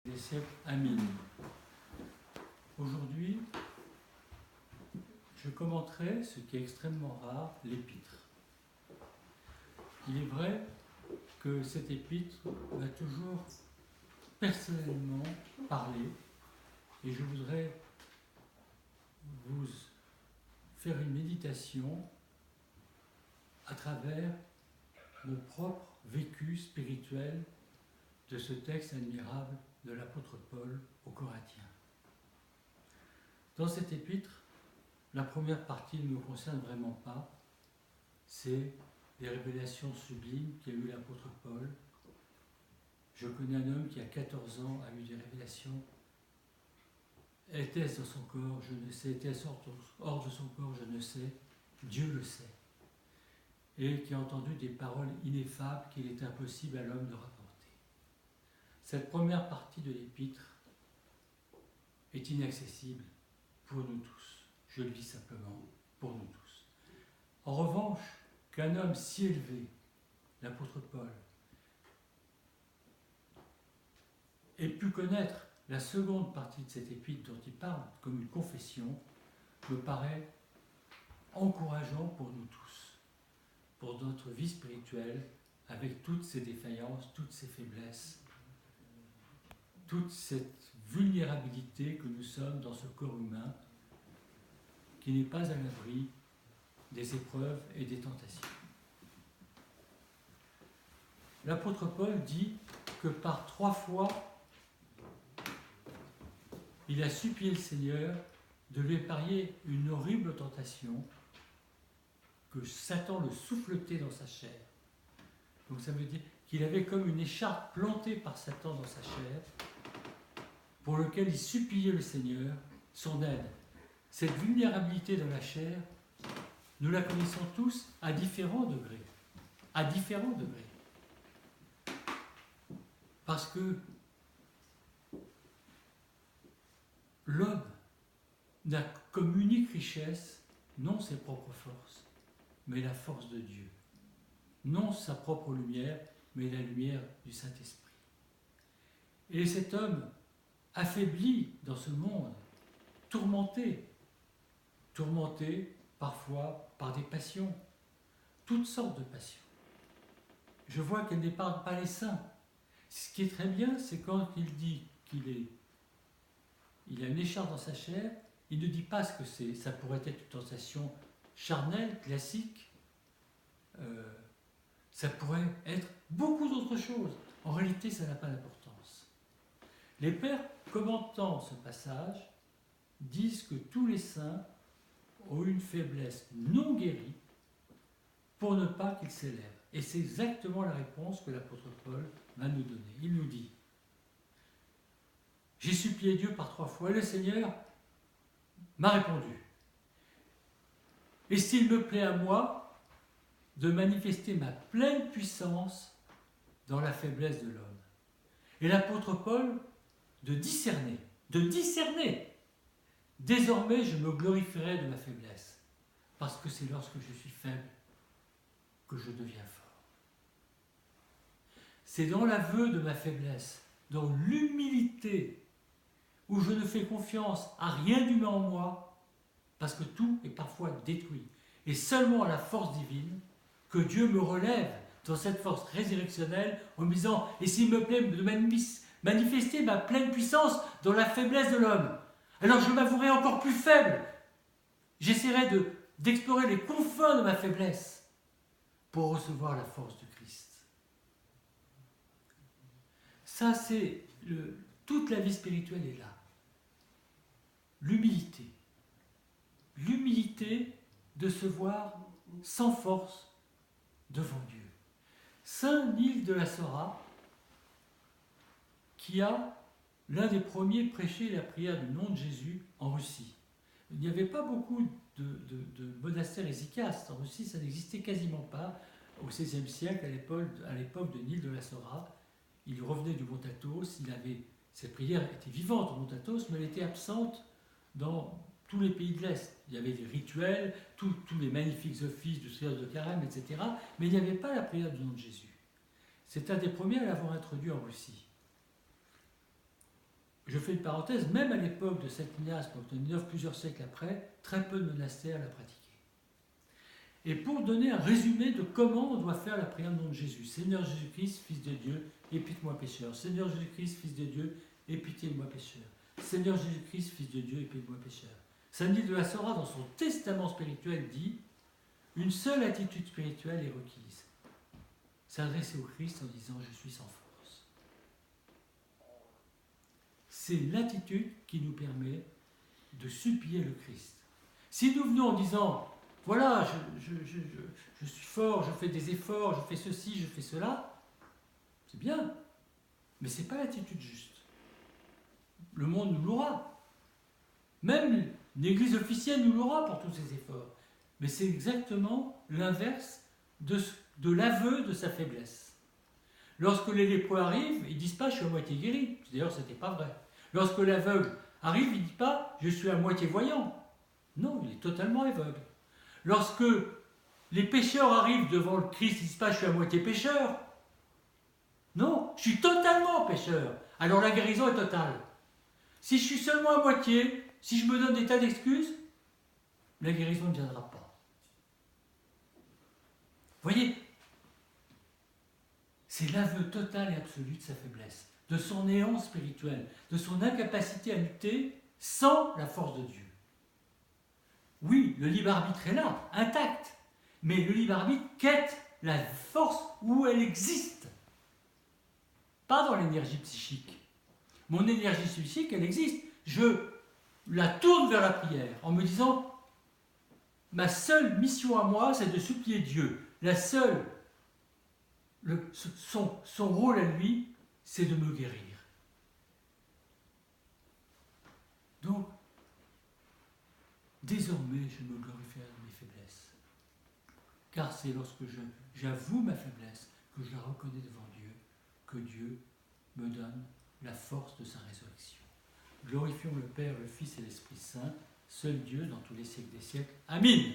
Des siècles. Amin. Aujourd'hui, je commenterai ce qui est extrêmement rare, l'épître. Il est vrai que cette épître m'a toujours personnellement parlé et je voudrais vous faire une méditation à travers mon propre vécu spirituel de ce texte admirable de l'apôtre Paul aux Corinthiens. Dans cette épître, la première partie ne me concerne vraiment pas, c'est des révélations sublimes qu'a eu l'apôtre Paul. Je connais un homme qui à 14 ans a eu des révélations. Était-ce dans son corps? Je ne sais. Était-ce hors de son corps? Je ne sais. Dieu le sait. Et qui a entendu des paroles ineffables qu'il est impossible à l'homme de rapporter. Cette première partie de l'épître est inaccessible pour nous tous. Je le dis simplement, pour nous tous. En revanche, qu'un homme si élevé, l'apôtre Paul, ait pu connaître la seconde partie de cette épître dont il parle comme une confession, me paraît encourageant pour nous tous, pour notre vie spirituelle, avec toutes ses défaillances, toutes ses faiblesses, toute cette vulnérabilité que nous sommes dans ce corps humain, qui n'est pas à l'abri des épreuves et des tentations. L'apôtre Paul dit que par 3 fois, il a supplié le Seigneur de lui épargner une horrible tentation, que Satan le souffletait dans sa chair. Donc ça veut dire qu'il avait comme une écharpe plantée par Satan dans sa chair, pour lequel il suppliait le Seigneur son aide. Cette vulnérabilité dans la chair, nous la connaissons tous à différents degrés. À différents degrés. Parce que l'homme n'a comme unique richesse non ses propres forces, mais la force de Dieu. Non sa propre lumière, mais la lumière du Saint-Esprit. Et cet homme affaibli dans ce monde, tourmenté parfois par des passions, toutes sortes de passions. Je vois qu'elle n'épargne pas les saints. Ce qui est très bien, c'est quand il dit il a une écharpe dans sa chair, il ne dit pas ce que c'est. Ça pourrait être une tentation charnelle, classique. Ça pourrait être beaucoup d'autres choses. En réalité, ça n'a pas d'importance. Les pères, commentant ce passage, disent que tous les saints ont une faiblesse non guérie pour ne pas qu'ils s'élèvent. Et c'est exactement la réponse que l'apôtre Paul va nous donner. Il nous dit: j'ai supplié Dieu par 3 fois et le Seigneur m'a répondu. Et s'il me plaît à moi de manifester ma pleine puissance dans la faiblesse de l'homme. Et l'apôtre Paul de discerner. Désormais, je me glorifierai de ma faiblesse, parce que c'est lorsque je suis faible que je deviens fort. C'est dans l'aveu de ma faiblesse, dans l'humilité, où je ne fais confiance à rien d'humain en moi, parce que tout est parfois détruit, et seulement à la force divine, que Dieu me relève dans cette force résurrectionnelle, en me disant: et s'il me plaît de manifester ma pleine puissance dans la faiblesse de l'homme, alors je m'avouerai encore plus faible. J'essaierai d'explorer les confins de ma faiblesse pour recevoir la force du Christ. Ça, c'est toute la vie spirituelle est là. L'humilité. L'humilité de se voir sans force devant Dieu. Saint Nil de la Sora, qui a l'un des premiers prêché la prière du nom de Jésus en Russie. Il n'y avait pas beaucoup de monastères hésychastes. En Russie, ça n'existait quasiment pas. Au XVIe siècle, à l'époque de Nil de la Sora, il revenait du Mont Athos. Cette prière était vivante au Mont Athos, mais elle était absente dans tous les pays de l'Est. Il y avait des rituels, tous les magnifiques offices du Seigneur de Carême, etc. Mais il n'y avait pas la prière du nom de Jésus. C'est un des premiers à l'avoir introduit en Russie. je fais une parenthèse, même à l'époque de Saint Ignace, plusieurs siècles après, très peu de monastères la pratiquaient. Et pour donner un résumé de comment on doit faire la prière au nom de Jésus, Seigneur Jésus-Christ, Fils de Dieu, aie pitié de moi pécheur. Seigneur Jésus-Christ, Fils de Dieu, aie pitié de moi pécheur. Seigneur Jésus-Christ, Fils de Dieu, aie pitié de moi pécheur. Saint Denis de la Sora, dans son testament spirituel, dit « Une seule attitude spirituelle est requise. S'adresser au Christ en disant « Je suis sans force ». C'est l'attitude qui nous permet de supplier le Christ. Si nous venons en disant « Voilà, je suis fort, je fais des efforts, je fais ceci, je fais cela », c'est bien, mais ce n'est pas l'attitude juste. Le monde nous l'aura. Même l'Église officielle nous l'aura pour tous ses efforts. Mais c'est exactement l'inverse de l'aveu de sa faiblesse. Lorsque les lépreux arrivent, ils ne disent pas « je suis à moitié guéri ». D'ailleurs, ce n'était pas vrai. Lorsque l'aveugle arrive, il ne dit pas « je suis à moitié voyant ». Non, il est totalement aveugle. Lorsque les pécheurs arrivent devant le Christ, ils ne disent pas « je suis à moitié pécheur ». Non, je suis totalement pécheur. Alors la guérison est totale. Si je suis seulement à moitié, si je me donne des tas d'excuses, la guérison ne viendra pas. Voyez, c'est l'aveu total et absolu de sa faiblesse, de son néant spirituel, de son incapacité à lutter sans la force de Dieu. Oui, le libre arbitre est là, intact, mais le libre arbitre quête la force où elle existe, pas dans l'énergie psychique. Mon énergie psychique, elle existe. Je la tourne vers la prière en me disant ma seule mission à moi, c'est de supplier Dieu. Son rôle à lui, c'est de me guérir. Donc, désormais, je me glorifie de mes faiblesses. Car c'est lorsque j'avoue ma faiblesse, que je la reconnais devant Dieu, que Dieu me donne la force de sa résurrection. Glorifions le Père, le Fils et l'Esprit Saint, seul Dieu dans tous les siècles des siècles. Amen.